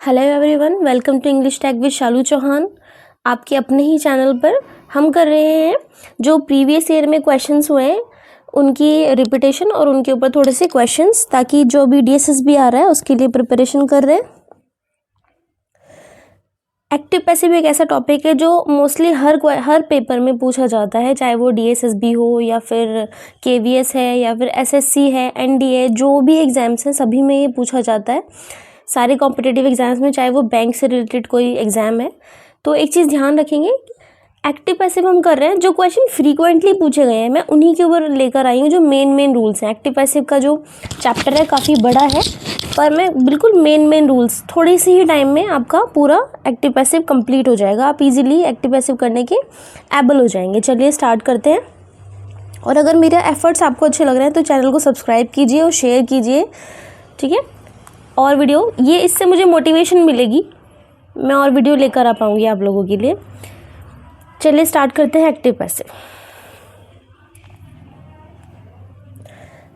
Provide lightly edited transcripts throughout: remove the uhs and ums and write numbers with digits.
Hello everyone, welcome to English tag with Shalu Chauhan. आपके अपने ही channel पर हम कर रहे हैं जो प्रीवियस ईयर में क्वेश्चंस हुए हैं उनकी रिपीटेशन और उनके ऊपर थोड़े से क्वेश्चंस, ताकि जो भी डीएसएसबी आ रहा है उसके लिए प्रिपरेशन कर रहे हैं। एक्टिव पैसिव एक ऐसा टॉपिक है जो मोस्टली हर पेपर में पूछा जाता है, चाहे वो डीएसएसबी हो या फिर केवीएस है या फिर एसएससी है, एनडीए, जो भी एग्ज़ाम्स हैं सभी में ये पूछा जाता है। सारे कॉम्पिटिटिव एग्जाम्स में, चाहे वो बैंक से रिलेटेड कोई एग्ज़ाम है। तो एक चीज़ ध्यान रखेंगे, एक्टिव पैसिव हम कर रहे हैं, जो क्वेश्चन फ्रीक्वेंटली पूछे गए हैं मैं उन्हीं के ऊपर लेकर आई हूँ, जो मेन रूल्स हैं। एक्टिव पैसिव का जो चैप्टर है काफ़ी बड़ा है, पर मैं बिल्कुल मेन रूल्स, थोड़ी सी ही टाइम में आपका पूरा एक्टिव पैसिव कंप्लीट हो जाएगा। आप इजीली एक्टिव पैसिव करने के एबल हो जाएंगे। चलिए स्टार्ट करते हैं। और अगर मेरे एफर्ट्स आपको अच्छे लग रहे हैं तो चैनल को सब्सक्राइब कीजिए और शेयर कीजिए, ठीक है। और वीडियो, ये इससे मुझे मोटिवेशन मिलेगी, मैं और वीडियो लेकर आ पाऊँगी आप लोगों के लिए। चलिए स्टार्ट करते हैं active passive.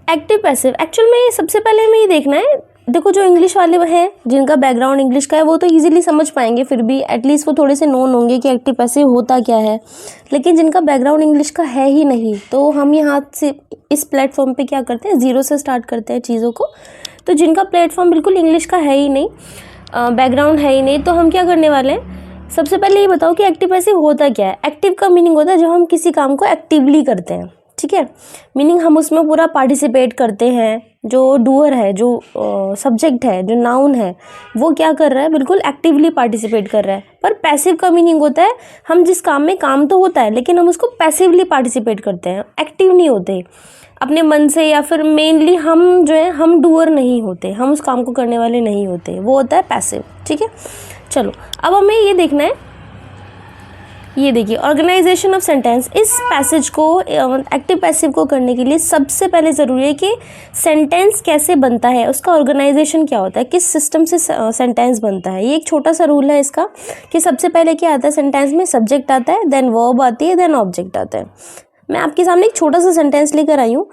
Active passive actual में सबसे पहले हमें ये देखना है, देखो जो इंग्लिश वाले हैं जिनका बैकग्राउंड इंग्लिश का है वो तो इजीली समझ पाएंगे, फिर भी एटलीस्ट वो थोड़े से नोन होंगे कि एक्टिव पैसिव होता क्या है। लेकिन जिनका बैकग्राउंड इंग्लिश का है ही नहीं, तो हम यहाँ से इस प्लेटफॉर्म पे क्या करते हैं, ज़ीरो से स्टार्ट करते हैं चीज़ों को। तो जिनका प्लेटफॉर्म बिल्कुल इंग्लिश का है ही नहीं, बैकग्राउंड है ही नहीं, तो हम क्या करने वाले हैं, सबसे पहले ये बताओ कि एक्टिव पैसिव होता क्या है। एक्टिव का मीनिंग होता है जब हम किसी काम को एक्टिवली करते हैं, ठीक है। मीनिंग हम उसमें पूरा पार्टिसिपेट करते हैं। जो डूअर है, जो सब्जेक्ट है, जो नाउन है, वो क्या कर रहा है, बिल्कुल एक्टिवली पार्टिसिपेट कर रहा है। पर पैसिव का मीनिंग होता है हम जिस काम में, काम तो होता है लेकिन हम उसको पैसिवली पार्टिसिपेट करते हैं, एक्टिव नहीं होते अपने मन से, या फिर मेनली हम जो है हम डूअर नहीं होते, हम उस काम को करने वाले नहीं होते, वो होता है पैसिव, ठीक है। चलो अब हमें ये देखना है, ये देखिए ऑर्गेनाइजेशन ऑफ सेंटेंस। इस पैसेज को, एक्टिव पैसिव को करने के लिए सबसे पहले ज़रूरी है कि सेंटेंस कैसे बनता है, उसका ऑर्गेनाइजेशन क्या होता है, किस सिस्टम से सेंटेंस बनता है। ये एक छोटा सा रूल है इसका कि सबसे पहले क्या आता है सेंटेंस में, सब्जेक्ट आता है, देन वर्ब आती है, देन ऑब्जेक्ट आता है। मैं आपके सामने एक छोटा सा सेंटेंस लेकर आई हूँ।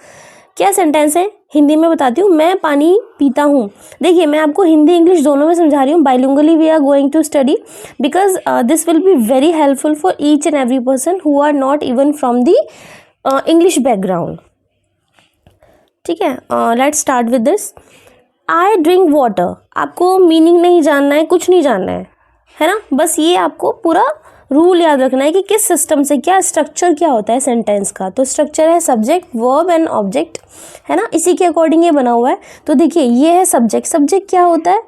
क्या सेंटेंस है, हिंदी में बताती हूँ, मैं पानी पीता हूँ। देखिए मैं आपको हिंदी इंग्लिश दोनों में समझा रही हूँ। Bilingually we are going to study because this will be very helpful for each and every person who are not even from the English background, ठीक है। Let's start with this. I drink water. आपको meaning नहीं जानना है, कुछ नहीं जानना है ना, बस ये आपको पूरा रूल याद रखना है कि किस सिस्टम से, क्या स्ट्रक्चर क्या होता है सेंटेंस का। तो स्ट्रक्चर है सब्जेक्ट, वर्ब एंड ऑब्जेक्ट, है ना, इसी के अकॉर्डिंग ये बना हुआ है। तो देखिए ये है सब्जेक्ट। सब्जेक्ट क्या होता है,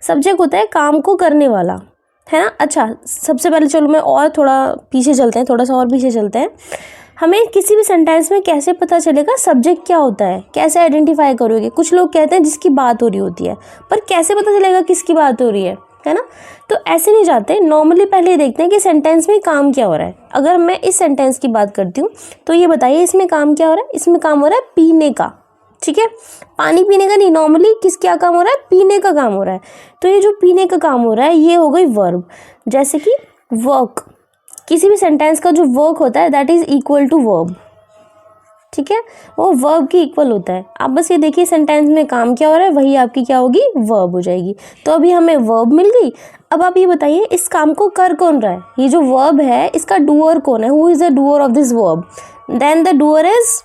सब्जेक्ट होता है काम को करने वाला, है ना। अच्छा सबसे पहले चलो मैं और थोड़ा पीछे चलते हैं, थोड़ा सा और पीछे चलते हैं। हमें किसी भी सेंटेंस में कैसे पता चलेगा सब्जेक्ट क्या होता है, कैसे आइडेंटिफाई करोगे। कुछ लोग कहते हैं जिसकी बात हो रही होती है, पर कैसे पता चलेगा किसकी बात हो रही है ना। तो ऐसे नहीं जाते, नॉर्मली पहले ये देखते हैं कि सेंटेंस में काम क्या हो रहा है। अगर मैं इस सेंटेंस की बात करती हूँ तो ये बताइए इसमें काम क्या हो रहा है। इसमें काम हो रहा है पीने का, ठीक है, पानी पीने का नहीं, नॉर्मली किस क्या काम हो रहा है, पीने का काम हो रहा है। तो ये जो पीने का काम हो रहा है ये हो गई वर्ब। जैसे कि वर्क, किसी भी सेंटेंस का जो वर्क होता है that is equal to verb, ठीक है, वो वर्ब की इक्वल होता है। आप बस ये देखिए सेंटेंस में काम क्या हो रहा है, वही आपकी क्या होगी, वर्ब हो जाएगी। तो अभी हमें वर्ब मिल गई। अब आप ये बताइए इस काम को कर कौन रहा है, ये जो वर्ब है इसका डूअर कौन है, who is the doer of this verb. Then the doer is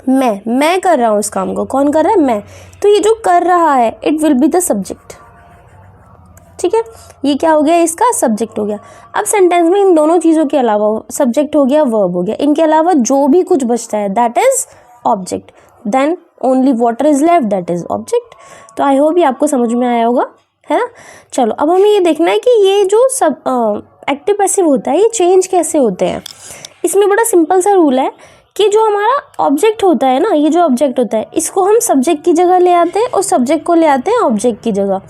मैं कर रहा हूँ इस काम को, कौन कर रहा है, मैं। तो ये जो कर रहा है it will be the subject, ठीक है, ये क्या हो गया, इसका सब्जेक्ट हो गया। अब सेंटेंस में इन दोनों चीज़ों के अलावा, सब्जेक्ट हो गया, वर्ब हो गया, इनके अलावा जो भी कुछ बचता है that is object. Then only water is left, that is object. तो आई होप ये आपको समझ में आया होगा, है ना। चलो अब हमें ये देखना है कि ये जो सब एक्टिव पैसिव होता है ये चेंज कैसे होते हैं। इसमें बड़ा सिंपल सा रूल है कि जो हमारा ऑब्जेक्ट होता है ना, ये जो ऑब्जेक्ट होता है इसको हम सब्जेक्ट की जगह ले आते हैं और सब्जेक्ट को ले आते हैं ऑब्जेक्ट की जगह।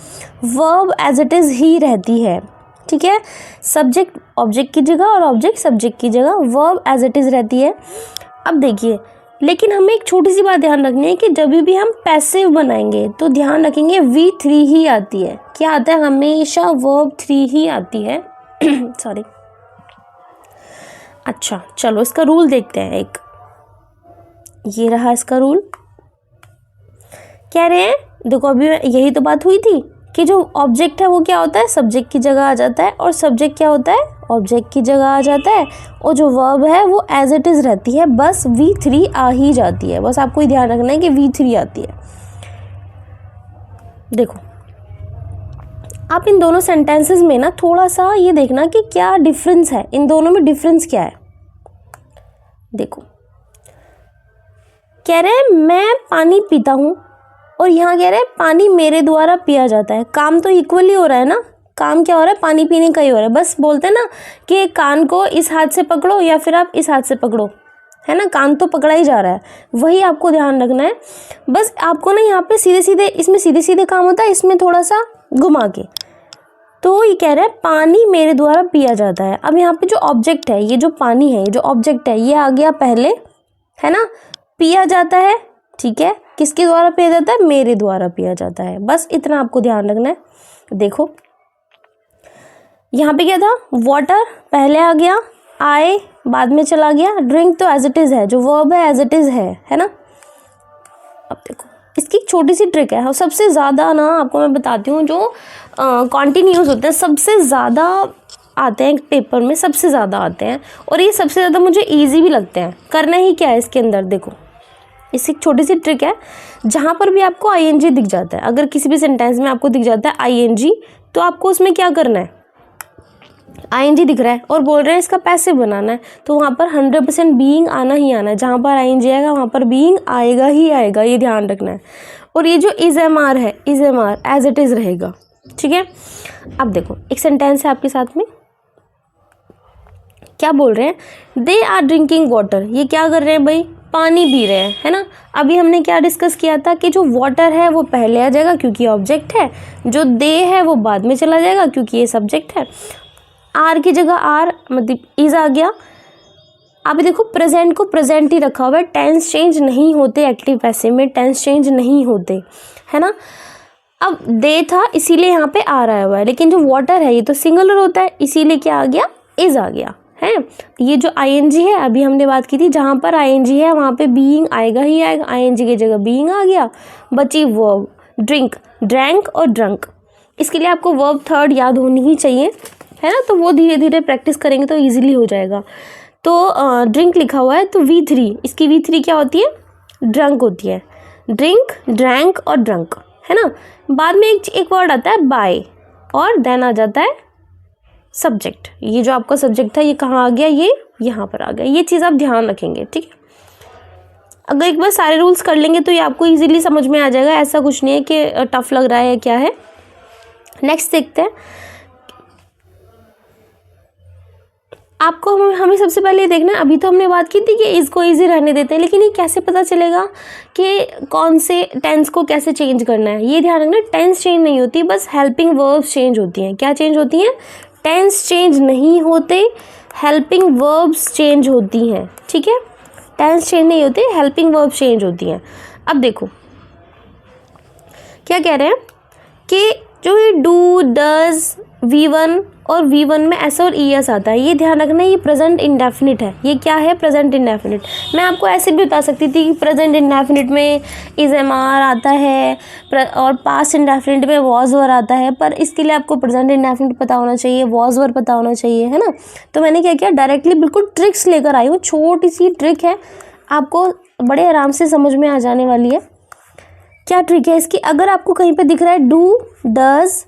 वर्ब एज इट इज़ ही रहती है, ठीक है, सब्जेक्ट ऑब्जेक्ट की जगह और ऑब्जेक्ट सब्जेक्ट की जगह, वर्ब एज इट इज़ रहती है। अब देखिए, लेकिन हमें एक छोटी सी बात ध्यान रखनी है कि जब भी हम पैसिव बनाएंगे तो ध्यान रखेंगे V3 ही आती है। क्या आता है, हमेशा वर्ब 3 ही आती है सॉरी। अच्छा चलो इसका रूल देखते हैं। एक ये रहा इसका रूल, कह रहे हैं, देखो अभी यही तो बात हुई थी कि जो ऑब्जेक्ट है वो क्या होता है, सब्जेक्ट की जगह आ जाता है, और सब्जेक्ट क्या होता है, ऑब्जेक्ट की जगह आ जाता है, और जो वर्ब है वो एज इट इज़ रहती है, बस V3 आ ही जाती है। बस आपको ध्यान रखना है कि V3 आती है। देखो आप इन दोनों सेंटेंसेस में ना थोड़ा सा ये देखना कि क्या डिफरेंस है, इन दोनों में डिफरेंस क्या है। देखो कह रहे हैं मैं पानी पीता हूँ, और यहाँ कह रहे हैं पानी मेरे द्वारा पिया जाता है। काम तो इक्वली हो रहा है ना, काम क्या हो रहा है, पानी पीने का ही हो रहा है। बस बोलते हैं ना कि कान को इस हाथ से पकड़ो या फिर आप इस हाथ से पकड़ो, है ना, कान तो पकड़ा ही जा रहा है, वही आपको ध्यान रखना है। बस आपको ना यहाँ पे सीधे सीधे, इसमें सीधे सीधे काम होता है, इसमें थोड़ा सा घुमा के। तो ये कह रहा है पानी मेरे द्वारा पिया जाता है। अब यहाँ पे जो ऑब्जेक्ट है, ये जो पानी है, ये जो ऑब्जेक्ट है, ये आ गया पहले, है ना, पिया जाता है, ठीक है, किसके द्वारा पिया जाता है, मेरे द्वारा पिया जाता है। बस इतना आपको ध्यान रखना है। देखो यहाँ पे क्या था, वाटर पहले आ गया, आए बाद में चला गया, ड्रिंक तो एज इट इज़ है, जो वर्ब है एज इट इज़ है ना। अब देखो इसकी एक छोटी सी ट्रिक है, और सबसे ज़्यादा ना आपको मैं बताती हूँ, जो कॉन्टिन्यूस होते हैं सबसे ज़्यादा आते हैं पेपर में, सबसे ज़्यादा आते हैं, और ये सबसे ज़्यादा मुझे ईजी भी लगते हैं। करना ही क्या है इसके अंदर, देखो इसकी एक छोटी सी ट्रिक है, जहाँ पर भी आपको ING दिख जाता है, अगर किसी भी सेंटेंस में आपको दिख जाता है ING, तो आपको उसमें क्या करना है, ING दिख रहा है और बोल रहे हैं इसका पैसिव बनाना है, तो वहाँ पर 100% बीइंग आना ही आना है। जहाँ पर ING आएगा वहाँ पर बीइंग आएगा ही आएगा, ये ध्यान रखना है। और ये जो इज MR है, is MR as it is रहेगा, ठीक है। अब देखो एक सेंटेंस है आपके साथ में, क्या बोल रहे हैं, दे आर ड्रिंकिंग वाटर, ये क्या कर रहे हैं भाई, पानी पी रहे हैं, है ना। अभी हमने क्या डिस्कस किया था कि जो वाटर है वो पहले आ जाएगा क्योंकि ऑब्जेक्ट है, जो दे है वो बाद में चला जाएगा क्योंकि ये सब्जेक्ट है, आर की जगह आर मतलब इज आ गया। अभी देखो प्रेजेंट को प्रेजेंट ही रखा हुआ है, टेंस चेंज नहीं होते, एक्टिव पैसिव में टेंस चेंज नहीं होते, है ना। अब दे था इसीलिए यहाँ पे आ रहा हुआ है, लेकिन जो वाटर है ये तो सिंगुलर होता है, इसीलिए क्या आ गया, इज आ गया है। ये जो ING है, अभी हमने बात की थी, जहाँ पर ING है वहाँ पे बीइंग आएगा ही आएगा, ING की जगह बीइंग आ गया। बची वर्ब, ड्रिंक, ड्रैंक और ड्रंक। इसके लिए आपको वर्ब थर्ड याद होनी ही चाहिए, है ना, तो वो धीरे धीरे प्रैक्टिस करेंगे तो ईजिली हो जाएगा। तो ड्रिंक लिखा हुआ है तो V3, इसकी V3 क्या होती है, ड्रंक होती है। ड्रिंक, ड्रैंक और ड्रंक, है ना। बाद में एक वर्ड आता है बाय, और देन आ जाता है सब्जेक्ट। ये जो आपका सब्जेक्ट था ये कहाँ आ गया, ये यहाँ पर आ गया। ये चीज़ आप ध्यान रखेंगे, ठीक है। अगर एक बार सारे रूल्स कर लेंगे तो ये आपको इजीली समझ में आ जाएगा, ऐसा कुछ नहीं है कि टफ लग रहा है या क्या है। नेक्स्ट देखते हैं, आपको हमें सबसे पहले देखना है, अभी तो हमने बात की थी कि इसको इजी रहने देते हैं, लेकिन ये कैसे पता चलेगा कि कौन से टेंस को कैसे चेंज करना है। ये ध्यान रखना, टेंस चेंज नहीं होती, बस हेल्पिंग वर्ब्स चेंज होती हैं। क्या चेंज होती हैं, टेंस चेंज नहीं होते, हेल्पिंग वर्ब्स चेंज होती हैं, ठीक है। टेंस चेंज नहीं होते, हेल्पिंग वर्ब्स चेंज होती हैं। अब देखो क्या कह रहे हैं कि जो ये डू, डज, V1 और V1 में S और ES आता है, ये ध्यान रखना, ये प्रेजेंट इंडेफिनिट है। ये क्या है, प्रेजेंट इंडेफिनिट। मैं आपको ऐसे भी बता सकती थी कि प्रेजेंट इंडेफिनिट में इज MR आता है और पास्ट इंडेफिनिट में वॉज वर आता है, पर इसके लिए आपको प्रेजेंट इंडेफिनिट पता होना चाहिए, वॉज वर पता होना चाहिए, है ना। तो मैंने क्या किया, डायरेक्टली बिल्कुल ट्रिक्स लेकर आई हूँ, छोटी सी ट्रिक है, आपको बड़े आराम से समझ में आ जाने वाली है। क्या ट्रिक है इसकी, अगर आपको कहीं पे दिख रहा है डू, डज,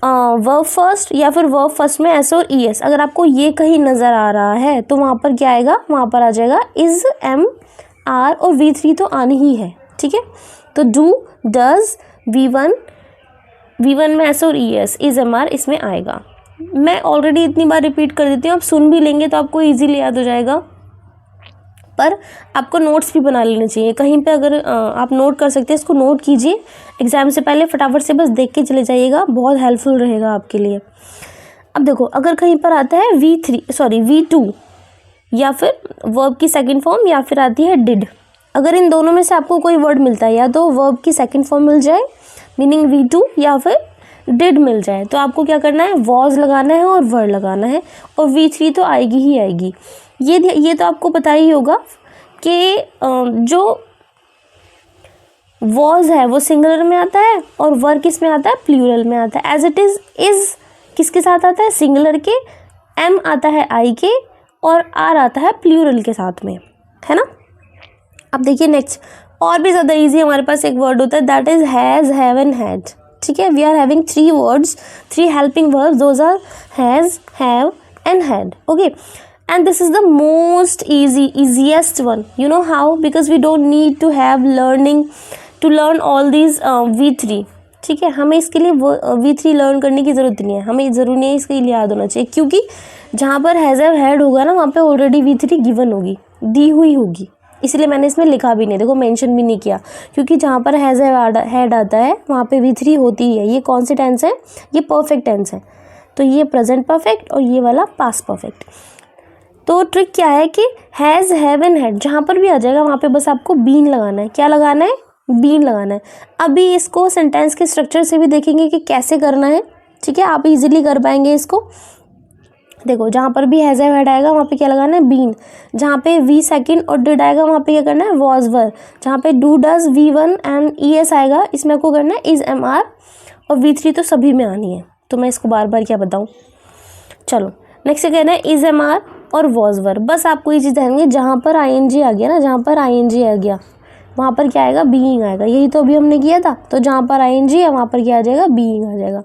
वर्ब फर्स्ट या फिर वर्ब फर्स्ट में S और ES, अगर आपको ये कहीं नज़र आ रहा है तो वहाँ पर क्या आएगा, वहाँ पर आ जाएगा इज MR, और V3 तो आनी ही है, ठीक है। तो डू, डज, V1 में S और ES, इज MR इसमें आएगा। मैं ऑलरेडी इतनी बार रिपीट कर देती हूँ, आप सुन भी लेंगे तो आपको ईजीली याद हो जाएगा, पर आपको नोट्स भी बना लेने चाहिए। कहीं पे अगर आप नोट कर सकते हैं, इसको नोट कीजिए, एग्ज़ाम से पहले फटाफट से बस देख के चले जाइएगा, बहुत हेल्पफुल रहेगा आपके लिए। अब देखो अगर कहीं पर आता है V2 या फिर वर्ब की सेकंड फॉर्म या फिर आती है डिड, अगर इन दोनों में से आपको कोई वर्ड मिलता है, या तो वर्ब की सेकंड फॉर्म मिल जाए मीनिंग V2 या फिर डिड मिल जाए, तो आपको क्या करना है, वॉज लगाना है और वर्ड लगाना है, और V3 तो आएगी ही आएगी। ये तो आपको पता ही होगा कि जो वॉज है वो सिंगुलर में आता है और वर किस में आता है, प्लूरल में आता है। एज इट इज किसके साथ आता है, सिंगुलर के, एम आता है आई के, और आर आता है प्लूरल के साथ में, है ना। अब देखिए नेक्स्ट और भी ज़्यादा इजी हमारे पास एक वर्ड होता है, that is has, have and had. ठीक है, we are having 3 words, 3 helping verbs, those are has, have and had. Okay, and this is the most easiest one. You know how? Because we don't need to have to learn all these V3. ठीक है, हमें इसके लिए V3 learn करने की ज़रूरत नहीं है, हमें ज़रूरी नहीं है इसके लिए याद होना चाहिए, क्योंकि जहाँ पर हैज़ हैव हैड होगा ना वहाँ पे ऑलरेडी V3 गिवन होगी, दी हुई होगी, इसलिए मैंने इसमें लिखा भी नहीं, देखो मेंशन भी नहीं किया, क्योंकि जहाँ पर हैज़ हैव हैड आता है वहाँ पे V3 होती है। ये कौन सी टेंस है, ये परफेक्ट टेंस है, तो ये प्रेजेंट परफेक्ट और ये वाला पास्ट परफेक्ट। तो ट्रिक क्या है कि हैज़, हैव एंड हैड जहाँ पर भी आ जाएगा वहाँ पे बस आपको बीन लगाना है। क्या लगाना है, बीन लगाना है। अभी इसको सेंटेंस के स्ट्रक्चर से भी देखेंगे कि कैसे करना है। ठीक है, आप इजीली कर पाएंगे इसको। देखो जहाँ पर भी हैज़, हैव, हैड आएगा वहाँ पे क्या लगाना है, बीन। जहाँ पे वी सेकंड और डिड आएगा वहाँ पे क्या करना है, वॉज, वर। जहाँ पे do, does, V1 and ES आएगा इसमें आपको करना है इज, एम, आर, और V3 तो सभी में आनी है, तो मैं इसको बार बार क्या बताऊँ। चलो नेक्स्ट कहना है इज, एम, आर और वॉज, वर। बस आपको ये चीज़ ध्यान, जहाँ पर ING आ गया ना, जहाँ पर ING आ गया वहाँ पर क्या आएगा, बीइंग आएगा। यही तो अभी हमने किया था, तो जहाँ पर ING है वहाँ पर क्या आ जाएगा, बीइंग आ जाएगा।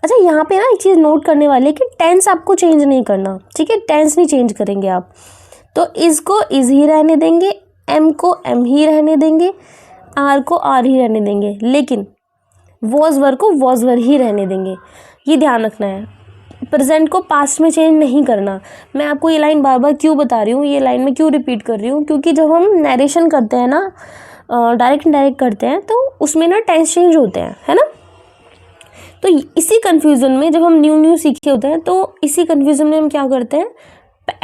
अच्छा यहाँ पे ना एक चीज़ नोट करने वाली है कि टेंस आपको चेंज नहीं करना। ठीक है, टेंस नहीं चेंज करेंगे आप, तो इज को इज ही रहने देंगे, एम को एम ही रहने देंगे, आर को आर ही रहने देंगे, लेकिन वॉज, वर को वॉज, वर ही रहने देंगे। ये ध्यान रखना है, प्रेजेंट को पास्ट में चेंज नहीं करना। मैं आपको ये लाइन बार बार क्यों बता रही हूँ, ये लाइन मैं क्यों रिपीट कर रही हूँ, क्योंकि जब हम नरेशन करते हैं ना, डायरेक्ट इनडायरेक्ट करते हैं, तो उसमें ना टेंस चेंज होते हैं, है ना। तो इसी कन्फ्यूज़न में जब हम न्यू सीखे होते हैं, तो इसी कन्फ्यूज़न में हम क्या करते हैं,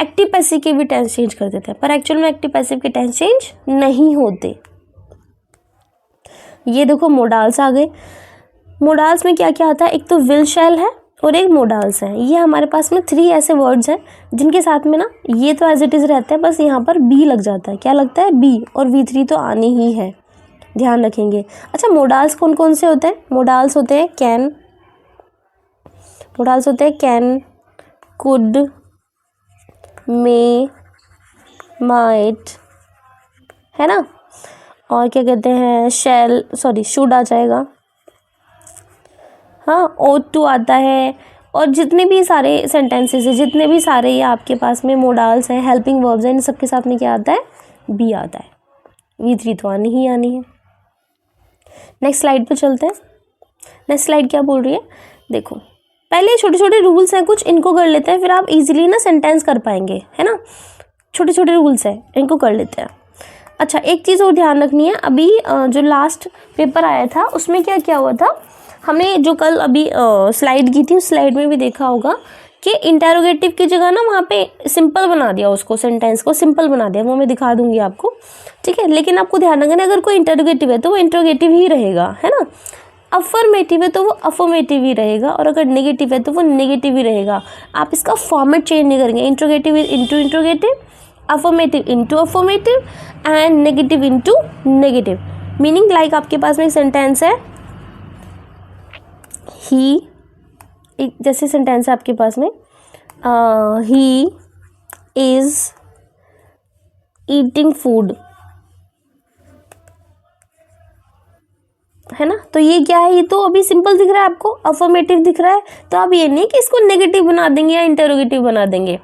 एक्टिव पैसिव के भी टेंस चेंज कर देते हैं, पर एक्चुअल में एक्टिव पैसिव के टेंस चेंज नहीं होते। ये देखो मोडाल्स आ गए। मोडाल्स में क्या क्या आता है, एक तो विल, शैल है और एक मोडाल्स हैं। ये हमारे पास में 3 ऐसे वर्ड्स हैं जिनके साथ में ना ये तो एज इट इज़ रहता है, बस यहाँ पर बी लग जाता है। क्या लगता है, बी, और V3 तो आने ही है, ध्यान रखेंगे। अच्छा मोडाल्स कौन कौन से होते हैं, मोडाल्स होते हैं कैन, मोडाल्स होते हैं कैन, कुड, मे, माइट, है ना, और क्या कहते हैं, शैल, सॉरी शुड आ जाएगा, हाँ, ought to आता है, और जितने भी सारे सेंटेंसेस है, जितने भी सारे ये आपके पास में मोडाल्स हैं, हेल्पिंग वर्ब्स हैं, इन सब के साथ में क्या आता है, बी आता है। V3 तो आनी ही आनी है। नेक्स्ट स्लाइड पे चलते हैं। नेक्स्ट स्लाइड क्या बोल रही है, देखो पहले छोटे छोटे रूल्स हैं कुछ, इनको कर लेते हैं, फिर आप इजीली ना सेंटेंस कर पाएंगे, है ना। छोटे छोटे रूल्स हैं, इनको कर लेते हैं। अच्छा एक चीज़ और ध्यान रखनी है, अभी जो लास्ट पेपर आया था उसमें क्या क्या हुआ था, हमने जो कल अभी स्लाइड की थी उस स्लाइड में भी देखा होगा कि इंटेरोगेटिव की जगह ना वहाँ पे सिंपल बना दिया, उसको सेंटेंस को सिंपल बना दिया, वो मैं दिखा दूंगी आपको। ठीक है, लेकिन आपको ध्यान रखना है अगर कोई इंटेरोगेटिव है तो वो इंटेरोगेटिव ही रहेगा, है ना। अफर्मेटिव है तो वो अफर्मेटिव ही रहेगा, और अगर नेगेटिव है तो वो नेगेटिव ही रहेगा। आप इसका फॉर्मेट चेंज नहीं करेंगे, interrogative into interrogative, affirmative into affirmative and negative into negative. Meaning like आपके पास में एक सेंटेंस है ही, एक जैसे सेंटेंस है आपके पास में ही इज ईटिंग फूड, है ना। तो ये क्या है, ये तो अभी सिंपल दिख रहा है आपको, अफर्मेटिव दिख रहा है, तो आप ये नहीं कि इसको नेगेटिव बना देंगे या इंटेरोगेटिव बना देंगे,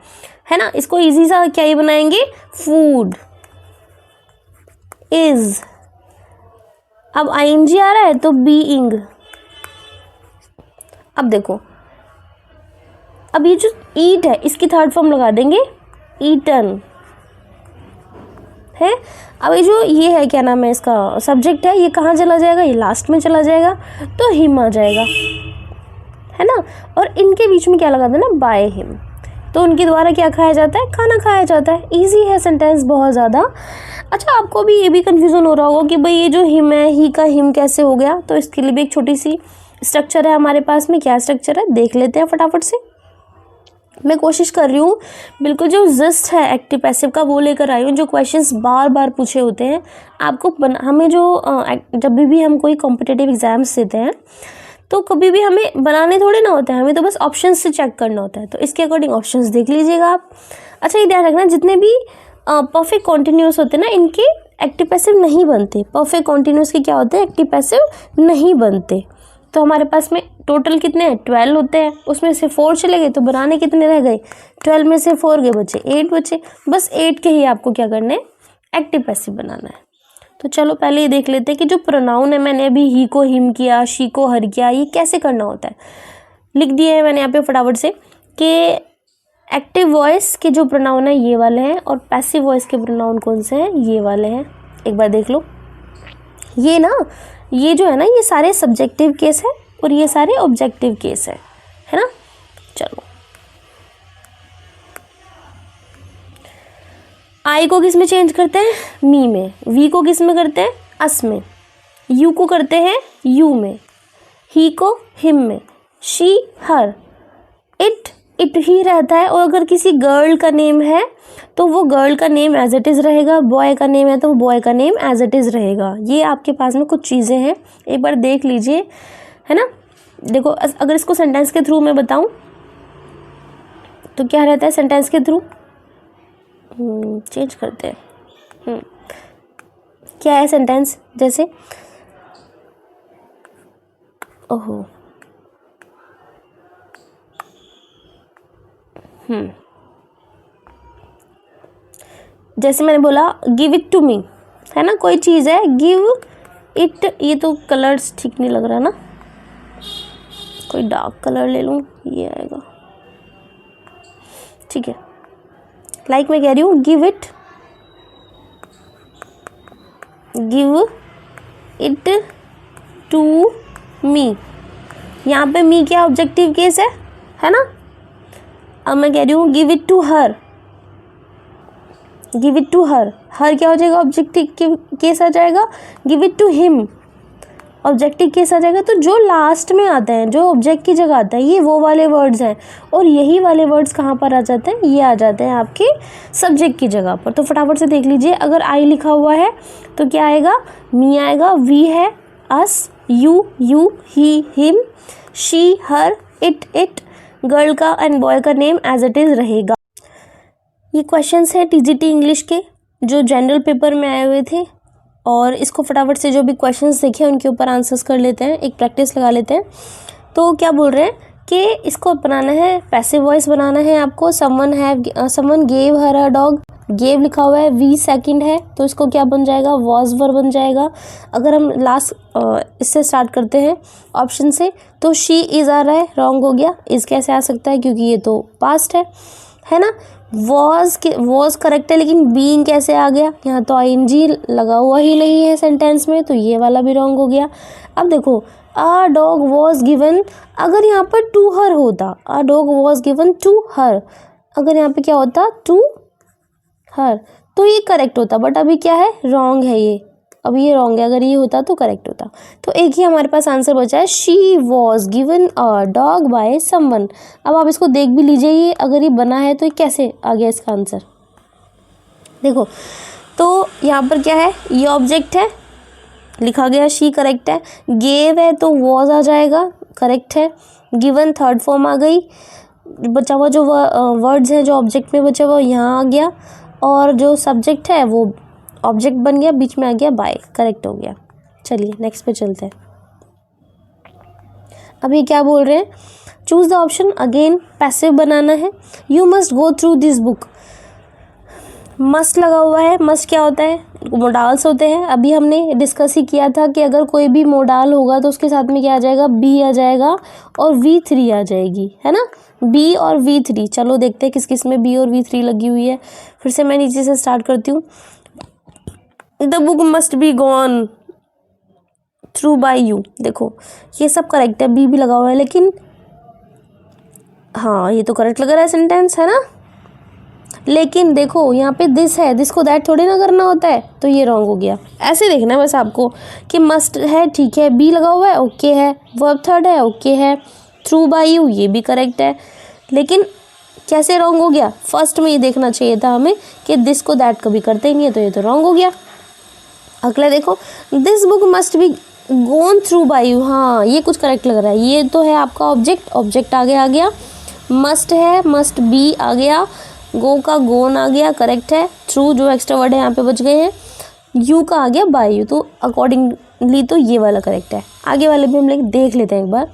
है ना। इसको इजी सा क्या ही बनाएंगे, फूड इज, अब ING आ रहा है तो बीइंग। अब देखो अब ये जो ईट है इसकी थर्ड फॉर्म लगा देंगे ईटन, है। अब ये जो ये है क्या नाम है इसका सब्जेक्ट है, ये कहाँ चला जाएगा, ये लास्ट में चला जाएगा, तो हिम आ जाएगा, है ना। और इनके बीच में क्या लगा देना, बाय हिम, तो उनके द्वारा क्या खाया जाता है, खाना खाया जाता है। इजी है सेंटेंस बहुत ज़्यादा। अच्छा आपको भी ये भी कंफ्यूजन हो रहा होगा कि भाई ये जो हिम है, ही का हिम कैसे हो गया, तो इसके लिए भी एक छोटी सी स्ट्रक्चर है हमारे पास में। क्या स्ट्रक्चर है देख लेते हैं फटाफट से। मैं कोशिश कर रही हूँ बिल्कुल जो जिस्ट है एक्टिव पैसिव का वो लेकर आई हूँ, जो क्वेश्चंस बार बार पूछे होते हैं आपको हमें जो जब भी हम कोई कॉम्पिटिटिव एग्जाम्स देते हैं तो कभी भी हमें बनाने थोड़े ना होते हैं, हमें तो बस ऑप्शंस से चेक करना होता है। तो इसके अकॉर्डिंग ऑप्शंस देख लीजिएगा आप। अच्छा, ये ध्यान रखना जितने भी परफेक्ट कॉन्टिन्यूस होते हैं ना, इनके एक्टिव पैसिव नहीं बनते। परफेक्ट कॉन्टिन्यूस के क्या होते हैं, एक्टिव पैसिव नहीं बनते। तो हमारे पास में टोटल कितने हैं, 12 होते हैं, उसमें से 4 चले गए तो बनाने कितने रह गए, 12 में से 4 गए बचे 8 बचे। बस 8 के ही आपको क्या करना है, एक्टिव पैसिव बनाना है। तो चलो पहले ये देख लेते हैं कि जो प्रोनाउन है, मैंने अभी ही को हिम किया, शी को हर किया, ये कैसे करना होता है। लिख दिया है मैंने यहाँ पे फटाफट से कि एक्टिव वॉइस के जो प्रोनाउन है ये वाले हैं और पैसिव वॉइस के प्रोनाउन कौन से हैं, ये वाले हैं। एक बार देख लो, ये ना, ये जो है ना, ये सारे सब्जेक्टिव केस है और ये सारे ऑब्जेक्टिव केस है ना। चलो, आई को किस में चेंज करते हैं, मी में। वी को किस में करते हैं, अस में। यू को करते हैं यू में। ही को हिम में। She her. इट ही रहता है। और अगर किसी गर्ल का नेम है तो वो गर्ल का नेम एज इट इज़ रहेगा, बॉय का नेम है तो वो बॉय का नेम एज इट इज़ रहेगा। ये आपके पास में कुछ चीज़ें हैं, एक बार देख लीजिए, है ना। देखो, अगर इसको सेंटेंस के थ्रू मैं बताऊं तो क्या रहता है, सेंटेंस के थ्रू चेंज करते हैं। क्या है सेंटेंस, जैसे ओहो जैसे मैंने बोला गिव इट टू मी, है ना, कोई चीज़ है, गिव इट। ये तो कलर्स ठीक नहीं लग रहा ना, कोई डार्क कलर ले लूँ, ये आएगा, ठीक है। लाइक मैं कह रही हूँ गिव इट टू मी। यहाँ पे मी क्या ऑब्जेक्टिव केस है ना। अब मैं कह रही हूँ give it to her. Give it to her, her क्या हो जाएगा, ऑब्जेक्टिव केस आ जाएगा। Give it to him, objective case आ जाएगा। तो जो लास्ट में आते हैं, जो ऑब्जेक्ट की जगह आता है, ये वो वाले वर्ड्स हैं। और यही वाले वर्ड्स कहाँ पर आ जाते हैं, ये आ जाते हैं आपके सब्जेक्ट की जगह पर। तो फटाफट से देख लीजिए, अगर आई लिखा हुआ है तो क्या आएगा, मी आएगा। वी है, us, you he him, she her, it girl का एंड बॉय का नेम एज इट इज़ रहेगा। ये क्वेश्चंस है टीजीटी इंग्लिश के जो जनरल पेपर में आए हुए थे। और इसको फटाफट से जो भी क्वेश्चंस देखे उनके ऊपर आंसर्स कर लेते हैं, एक प्रैक्टिस लगा लेते हैं। तो क्या बोल रहे हैं कि इसको बनाना है, पैसिव वॉइस बनाना है आपको। Someone gave her a dog. Gave लिखा हुआ है, वी सेकंड है, तो इसको क्या बन जाएगा, वॉज वर्ब बन जाएगा। अगर हम लास्ट इससे स्टार्ट करते हैं ऑप्शन से, तो शी इज़ आ रहा है, रॉन्ग हो गया। इज़ कैसे आ सकता है, क्योंकि ये तो पास्ट है ना। वॉज करेक्ट है, लेकिन बीइंग कैसे आ गया, यहाँ तो आईएनजी लगा हुआ ही नहीं है सेंटेंस में, तो ये वाला भी रॉन्ग हो गया। अब देखो, अ डॉग वॉज गिवन, अगर यहाँ पर टू हर होता, a dog was given to her, अगर यहाँ पे क्या होता, टू हर, तो ये करेक्ट होता। बट अभी क्या है, रॉन्ग है ये, अब ये रॉन्ग है। अगर ये होता तो करेक्ट होता। तो एक ही हमारे पास आंसर बचा है, she was given a dog by someone. अब आप इसको देख भी लीजिए, ये अगर ये बना है तो ये कैसे आ गया इसका आंसर। देखो, तो यहाँ पर क्या है, ये ऑब्जेक्ट है, लिखा गया शी, करेक्ट है। गेव है तो वॉज आ जाएगा, करेक्ट है। गिवन थर्ड फॉर्म आ गई, बचा हुआ जो वर्ड्स हैं, जो ऑब्जेक्ट में बचा हुआ यहाँ आ गया। और जो सब्जेक्ट है वो ऑब्जेक्ट बन गया, बीच में आ गया बाय, करेक्ट हो गया। चलिए नेक्स्ट पे चलते हैं। अब ये क्या बोल रहे हैं, choose the option, again passive बनाना है। You must go through this book. Must लगा हुआ है, मस्ट क्या होता है, मोडाल्स होते हैं। अभी हमने डिस्कस ही किया था कि अगर कोई भी मोडाल होगा तो उसके साथ में क्या आ जाएगा, बी आ जाएगा और V3 आ जाएगी, है ना, बी और V3। चलो देखते हैं किस किस में बी और V3 लगी हुई है। फिर से मैं नीचे से स्टार्ट करती हूँ। The book must be gone through by you. देखो ये सब करेक्ट है, बी भी लगा हुआ है, लेकिन हाँ ये तो करेक्ट लग रहा है सेंटेंस, है ना। लेकिन देखो यहाँ पे दिस है, दिस को दैट थोड़ी ना करना होता है, तो ये रॉन्ग हो गया। ऐसे देखना है बस आपको कि मस्ट है, ठीक है, बी लगा हुआ है, ओके है, वर्ब थर्ड है, ओके है, थ्रू बाय यू ये भी करेक्ट है। लेकिन कैसे रॉन्ग हो गया? फर्स्ट में ये देखना चाहिए था हमें कि दिस को दैट कभी करते ही नहीं है, तो ये तो रॉन्ग हो गया। अगला देखो, this book must be gone through by you. हाँ, ये कुछ करेक्ट लग रहा है। ये तो है आपका ऑब्जेक्ट, ऑब्जेक्ट आगे आ गया। मस्ट है, मस्ट बी आ गया। गो का गोन आ गया, करेक्ट है। थ्रू जो एक्स्ट्रा वर्ड है यहाँ पे बच गए हैं। यू का आ गया बाय यू, तो अकॉर्डिंगली तो ये वाला करेक्ट है। आगे वाले भी हम देख लेते हैं एक बार।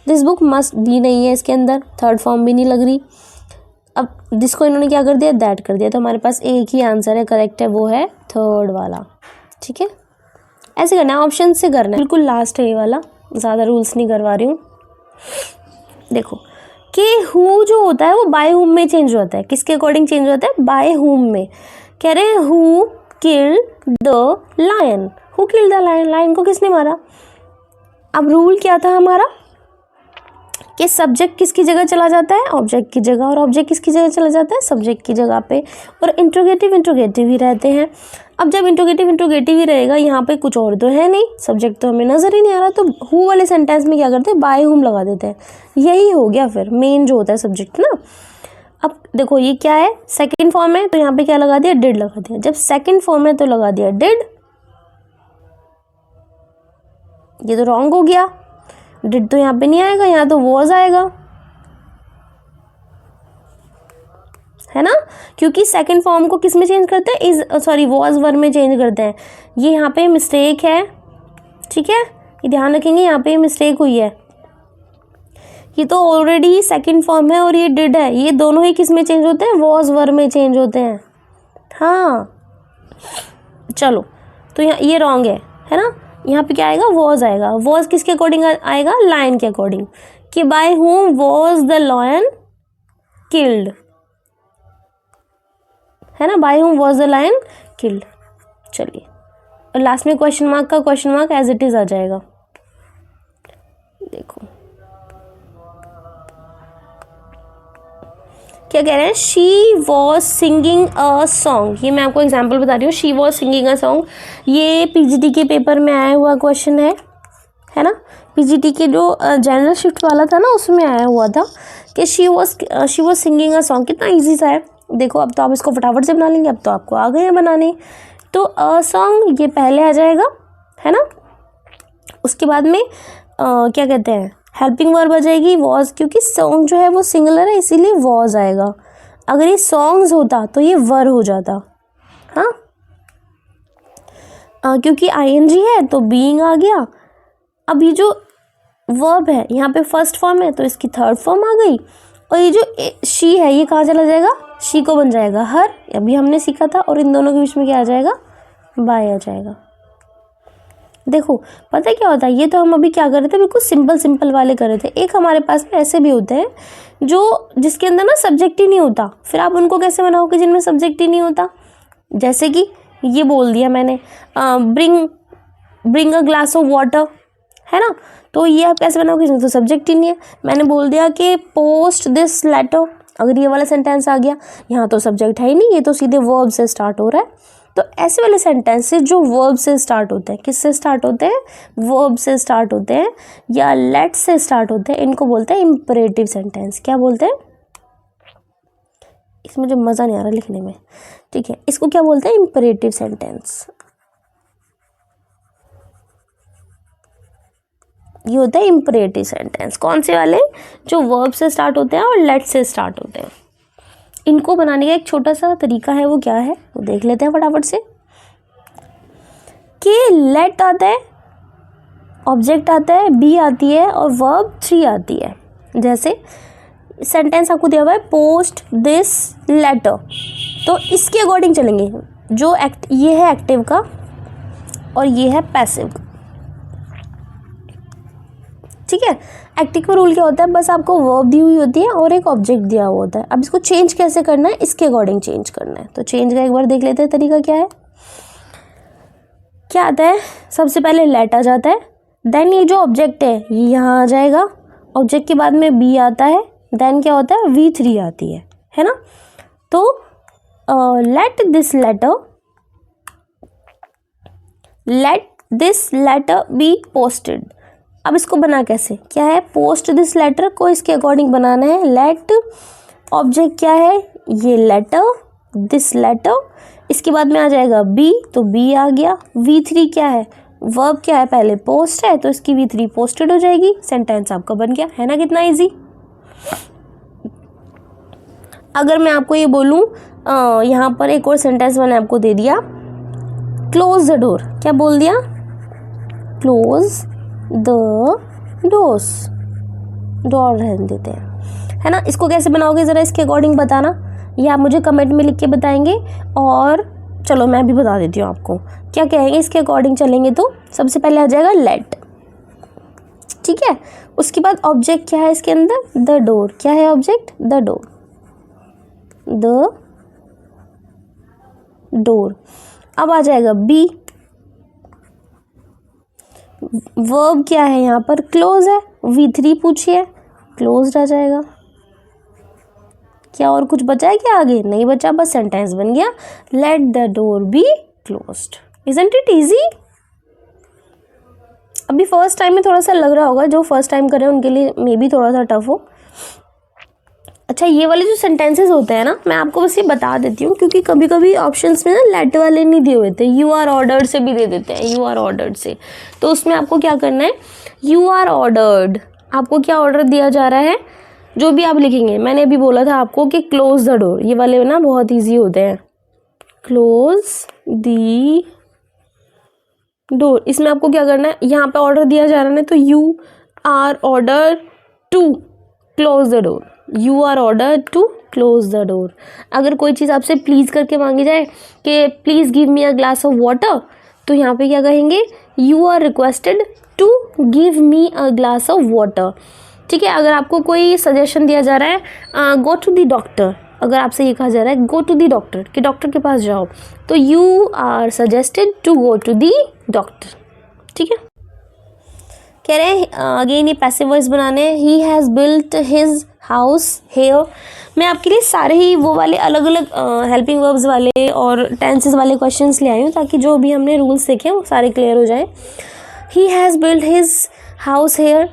दिस बुक मस्ट बी नहीं है इसके अंदर, थर्ड फॉर्म भी नहीं लग रही। अब जिसको इन्होंने क्या कर दिया, दैट कर दिया, तो हमारे पास एक ही आंसर है करेक्ट है, वो है थर्ड वाला। ठीक है, ऐसे करना है, ऑप्शन से करना है। बिल्कुल लास्ट है ये वाला, ज़्यादा रूल्स नहीं करवा रही हूँ। देखो कि हु जो होता है वो बाय हुम में चेंज होता है। किसके अकॉर्डिंग चेंज होता है? बाय हुम में। कह रहे हैं who killed the lion. Who killed the lion, lion को किसने मारा? अब रूल क्या था हमारा कि सब्जेक्ट किसकी जगह चला जाता है? ऑब्जेक्ट की जगह। और ऑब्जेक्ट किसकी जगह चला जाता है? सब्जेक्ट की जगह पे। और इंट्रोगेटिव ही रहते हैं। अब जब इंट्रोगेटिव ही रहेगा, यहाँ पे कुछ और तो है नहीं, सब्जेक्ट तो हमें नज़र ही नहीं आ रहा, तो हु वाले सेंटेंस में क्या करते हैं? बाय हुम लगा देते हैं। यही हो गया फिर मेन जो होता है सब्जेक्ट ना। अब देखो ये क्या है, सेकेंड फॉर्म है, तो यहाँ पे क्या लगा दिया? डिड लगा दिया। जब सेकेंड फॉर्म है तो लगा दिया डिड। ये तो रॉन्ग हो गया, डिड तो यहाँ पे नहीं आएगा, यहाँ तो वॉज आएगा, है ना, क्योंकि सेकंड फॉर्म को किस में चेंज करते हैं? वॉज वर में चेंज करते हैं। ये यहाँ पे मिस्टेक है, ठीक है, ये ध्यान रखेंगे, यहाँ पे मिस्टेक हुई है। ये तो ऑलरेडी सेकंड फॉर्म है और ये डिड है, ये दोनों ही किस में चेंज होते हैं? वॉज वर में चेंज होते हैं। हाँ चलो, तो यहाँ ये रॉन्ग है ना, यहाँ पे क्या आएगा? वॉज आएगा। वॉज किसके अकॉर्डिंग आएगा? लायन के अकॉर्डिंग, कि bye whom was the lion killed, है ना, bye whom was the lion killed. चलिए, और लास्ट में क्वेश्चन मार्क का question mark as it is आ जाएगा। देखो क्या कह रहे हैं? She was singing a song. ये मैं आपको एग्जाम्पल बता रही हूँ, she was singing a song. ये पीजीटी के पेपर में आया हुआ क्वेश्चन है ना, पीजीटी के जो जनरल शिफ्ट वाला था ना, उसमें आया हुआ था कि she was singing a song. कितना ईजी सा है, देखो अब तो आप इसको फटाफट से बना लेंगे, अब तो आपको आ गए हैं बनाने। तो अ सॉन्ग ये पहले आ जाएगा, है ना, उसके बाद में क्या कहते हैं, हेल्पिंग वर्ब आ जाएगी वॉज, क्योंकि सॉन्ग जो है वो सिंगुलर है इसीलिए वॉज आएगा। अगर ये सॉन्ग्स होता तो ये वर हो जाता। हाँ, क्योंकि आईएनजी है तो बीइंग आ गया। अब ये जो वर्ब है यहाँ पे फर्स्ट फॉर्म है तो इसकी थर्ड फॉर्म आ गई, और ये जो शी है ये कहाँ चला जाएगा? शी को बन जाएगा हर, अभी हमने सीखा था, और इन दोनों के बीच में क्या आ जाएगा? बाय आ जाएगा। देखो पता है क्या होता है, ये तो हम अभी क्या कर रहे थे, बिल्कुल सिंपल वाले कर रहे थे। एक हमारे पास में ऐसे भी होते हैं जो जिसके अंदर ना सब्जेक्ट ही नहीं होता, फिर आप उनको कैसे बनाओगे जिनमें सब्जेक्ट ही नहीं होता? जैसे कि ये बोल दिया मैंने, bring a glass of water, है ना, तो ये आप कैसे बनाओगे जिसमें तो सब्जेक्ट ही नहीं है? मैंने बोल दिया कि पोस्ट दिस लेटर, अगर ये वाला सेंटेंस आ गया, यहाँ तो सब्जेक्ट है ही नहीं, ये तो सीधे वर्ब से स्टार्ट हो रहा है। तो ऐसे वाले सेंटेंसेस जो वर्ब से स्टार्ट होते हैं, किससे स्टार्ट होते हैं? वर्ब से स्टार्ट होते हैं या लेट से स्टार्ट होते हैं, इनको बोलते हैं इम्परेटिव सेंटेंस। क्या बोलते हैं? इसमें मुझे मज़ा नहीं आ रहा लिखने में, ठीक है, इसको क्या बोलते हैं? Imperative sentence. ये होता है इम्परेटिव सेंटेंस। कौन से वाले? जो वर्ब से स्टार्ट होते हैं और लेट से स्टार्ट होते हैं। इनको बनाने का एक छोटा सा तरीका है, वो क्या है वो देख लेते हैं फटाफट से। कि लेट आता है, ऑब्जेक्ट आता है, बी आती है और वर्ब 3 आती है। जैसे सेंटेंस आपको दिया हुआ है पोस्ट दिस लेटर, तो इसके अकॉर्डिंग चलेंगे। जो ये है एक्टिव का और ये है पैसिव का, ठीक है। एक्टिव का रूल क्या होता है? बस आपको वर्ब दी हुई होती है और एक ऑब्जेक्ट दिया हुआ होता है। अब इसको चेंज कैसे करना है? इसके अकॉर्डिंग चेंज करना है। तो चेंज का एक बार देख लेते हैं तरीका क्या है। क्या आता है? सबसे पहले लेट आ जाता है, देन ये जो ऑब्जेक्ट है ये यहाँ आ जाएगा, ऑब्जेक्ट के बाद में बी आता है, देन क्या होता है? V3 आती है ना। तो let this letter be posted, अब इसको बना कैसे, क्या है, पोस्ट दिस लेटर को इसके अकॉर्डिंग बनाना है। लेट ऑब्जेक्ट क्या है, ये लेटर, दिस लेटर, इसके बाद में आ जाएगा बी, तो बी आ गया। V3 क्या है, वर्ब क्या है, पहले पोस्ट है तो इसकी V3 पोस्टेड हो जाएगी। सेंटेंस आपका बन गया, है ना कितना इजी। अगर मैं आपको ये बोलूँ यहाँ पर एक और सेंटेंस मैंने आपको दे दिया, क्लोज द डोर, क्या बोल दिया, क्लोज द डोर्स, डोर रहने देते हैं, है ना। इसको कैसे बनाओगे ज़रा इसके अकॉर्डिंग बताना, या आप मुझे कमेंट में लिख के बताएंगे। और चलो मैं भी बता देती हूँ आपको क्या कहेंगे इसके अकॉर्डिंग चलेंगे। तो सबसे पहले आ जाएगा लेट, ठीक है। उसके बाद ऑब्जेक्ट क्या है इसके अंदर, द डोर, क्या है object, the door, the door. अब आ जाएगा बी, वर्ब क्या है यहाँ पर, क्लोज है, V3 पूछिए, क्लोज्ड आ जाएगा। क्या और कुछ बचा है क्या आगे, नहीं बचा, बस सेंटेंस बन गया, let the door be closed. Isn't it easy. अभी फर्स्ट टाइम में थोड़ा सा लग रहा होगा, जो फर्स्ट टाइम कर रहे हैं उनके लिए मे बी थोड़ा सा टफ हो। अच्छा, ये वाले जो सेंटेंसेस होते हैं ना, मैं आपको बस ये बता देती हूँ, क्योंकि कभी कभी ऑप्शंस में ना लेट वाले नहीं दिए हुए थे, यू आर ऑर्डर्ड से भी दे देते हैं, यू आर ऑर्डर्ड से। तो उसमें आपको क्या करना है, यू आर ऑर्डर्ड, आपको क्या ऑर्डर दिया जा रहा है, जो भी आप लिखेंगे। मैंने अभी बोला था आपको कि क्लोज द डोर, ये वाले ना बहुत ईजी होते हैं, क्लोज दी डोर। इसमें आपको क्या करना है, यहाँ पे ऑर्डर दिया जा रहा है तो you are order to close the door, you are order to close the door. अगर कोई चीज़ आपसे प्लीज़ करके मांगी जाए कि please give me a glass of water, तो यहाँ पे क्या कहेंगे, you are requested to give me a glass of water, ठीक है। अगर आपको कोई सजेशन दिया जा रहा है, गो टू द डॉक्टर, अगर आपसे ये कहा जा रहा है गो टू द डॉक्टर, कि डॉक्टर के पास जाओ, तो you are suggested to go to the doctor, ठीक है। कह रहे हैं अगेन ये पैसिव वॉइस बनाने हैं, he has built his house here. मैं आपके लिए सारे ही वो वाले अलग अलग हेल्पिंग वर्ब्स वाले और टेंसेस वाले क्वेश्चंस ले आई हूँ, ताकि जो भी हमने रूल्स देखे वो सारे क्लियर हो जाए। He has built his house here,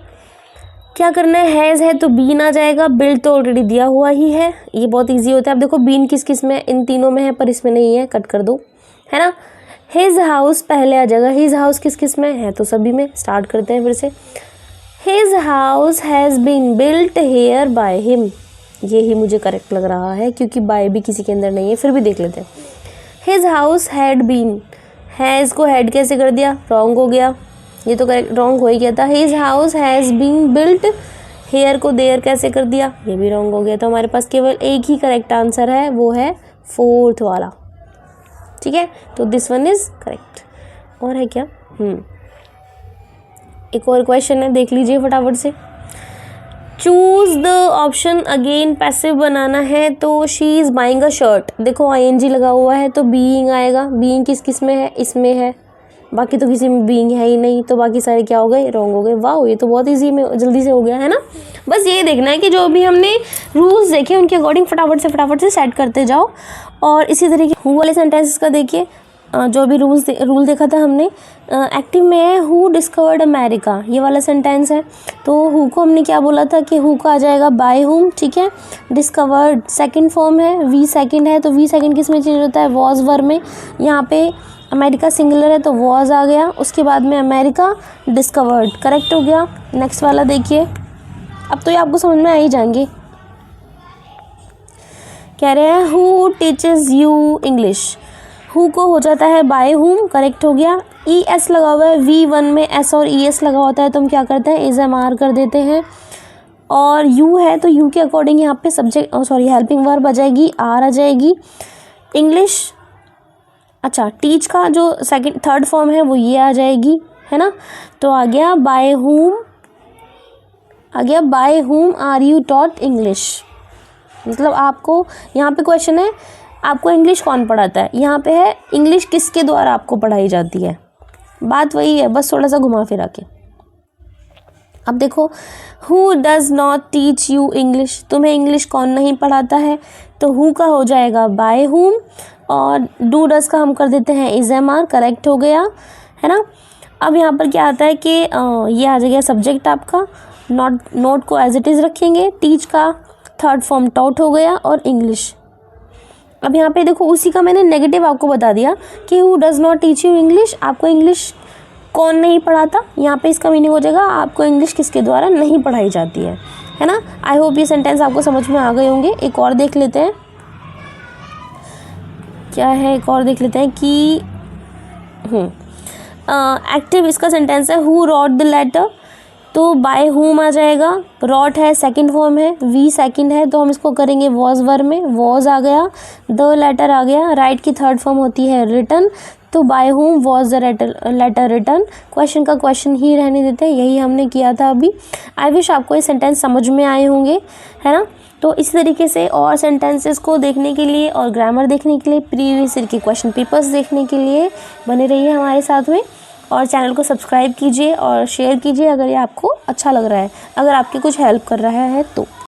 क्या करना है, हैज़ है तो बीन आ जाएगा, बिल्ट तो ऑलरेडी दिया हुआ ही है, ये बहुत ईजी होता है। अब देखो बीन किस किस में, इन तीनों में है पर इसमें नहीं है, कट कर दो, है ना। हिज हाउस पहले आ जाएगा, हिज हाउस किस किस में है, तो सभी में। स्टार्ट करते हैं फिर से, his house has been built here by him, ये ही मुझे करेक्ट लग रहा है क्योंकि बाय भी किसी के अंदर नहीं है, फिर भी देख लेते हैं। His house had been, has को हैड कैसे कर दिया, रॉन्ग हो गया, ये तो करेक्ट रॉन्ग हो ही गया था। His house has been built, here को देयर कैसे कर दिया, ये भी रॉन्ग हो गया। तो हमारे पास केवल एक ही करेक्ट आंसर है, वो है फोर्थ वाला, ठीक है। तो दिस वन इज करेक्ट। और है क्या, एक और क्वेश्चन है, देख लीजिए फटाफट से। Choose the option, again passive बनाना है, तो she is buying a shirt, देखो ING लगा हुआ है तो बीइंग आएगा, बीइंग किस किस में है, इसमें है, बाकी तो किसी में बीइंग है ही नहीं, तो बाकी सारे क्या हो गए, रॉन्ग हो गए। वाह, ये तो बहुत इजी में जल्दी से हो गया, है ना। बस ये देखना है कि जो भी हमने रूल्स देखे उनके अकॉर्डिंग फटाफट से सेट करते जाओ। और इसी तरीके हु वाले सेंटेंसेस का देखिए, जो भी रूल देखा था हमने, एक्टिव में है हु डिस्कवर्ड अमेरिका, ये वाला सेंटेंस है। तो हु को हमने क्या बोला था कि हु का आ जाएगा बाय हुम, ठीक है। डिस्कवर्ड सेकंड फॉर्म है, वी सेकंड है, तो वी सेकंड किस में चेंज होता है, वॉज वर्ब में। यहाँ पे अमेरिका सिंगुलर है तो वॉज आ गया, उसके बाद में अमेरिका डिस्कवर्ड, करेक्ट हो गया। नेक्स्ट वाला देखिए, अब तो ये आपको समझ में आ ही जाएंगे। कह रहे हैं who teaches you English, who co हो जाता है बाय हुम, करेक्ट हो गया। ES लगा हुआ है, V1 में S और ES लगा होता है तो हम क्या करते हैं, इज एम आर कर देते हैं। और U है तो U के अकॉर्डिंग यहाँ पे सब्जेक्ट हेल्पिंग वर्ब आ जाएगी, आर आ जाएगी। इंग्लिश, अच्छा टीच का जो थर्ड फॉर्म है वो ये आ जाएगी, है ना। तो आ गया by whom are you taught English, मतलब आपको यहाँ पे क्वेश्चन है आपको इंग्लिश कौन पढ़ाता है, यहाँ पे है इंग्लिश किसके द्वारा आपको पढ़ाई जाती है, बात वही है, बस थोड़ा सा घुमा फिरा के। अब देखो who does not teach you English, तुम्हें इंग्लिश कौन नहीं पढ़ाता है, तो हु का हो जाएगा बाय हुम, और डू डज़ का हम कर देते हैं इज एम आर, करेक्ट हो गया, है ना। अब यहाँ पर क्या आता है कि ये आ जाएगा सब्जेक्ट आपका, नोट को एज इट इज़ रखेंगे, टीच का थर्ड फॉर्म टॉट हो गया, और इंग्लिश। अब यहाँ पे देखो उसी का मैंने नेगेटिव आपको बता दिया कि who does not teach you English, आपको इंग्लिश कौन नहीं पढ़ाता। यहाँ पे इसका मीनिंग हो जाएगा आपको इंग्लिश किसके द्वारा नहीं पढ़ाई जाती है ना। आई होप ये सेंटेंस आपको समझ में आ गए होंगे। एक और देख लेते हैं क्या है, एक और देख लेते हैं कि एक्टिव इसका सेंटेंस है हु रॉट द लेटर, तो बाय हुम आ जाएगा, रॉट है सेकंड फॉर्म है, वी सेकंड है, तो हम इसको करेंगे वॉज वर्ब में, वॉज आ गया, द लेटर आ गया, राइट की थर्ड फॉर्म होती है रिटन, तो by whom was the letter written. Question का क्वेश्चन ही रहने देते हैं, यही हमने किया था अभी। आई विश आपको ये सेंटेंस समझ में आए होंगे, है ना। तो इस तरीके से और सेंटेंसेस को देखने के लिए और ग्रामर देखने के लिए, प्रीवियस ईयर के क्वेश्चन पेपर्स देखने के लिए बने रहिए हमारे साथ में, और चैनल को सब्सक्राइब कीजिए और शेयर कीजिए अगर ये आपको अच्छा लग रहा है, अगर आपकी कुछ हेल्प कर रहा है तो।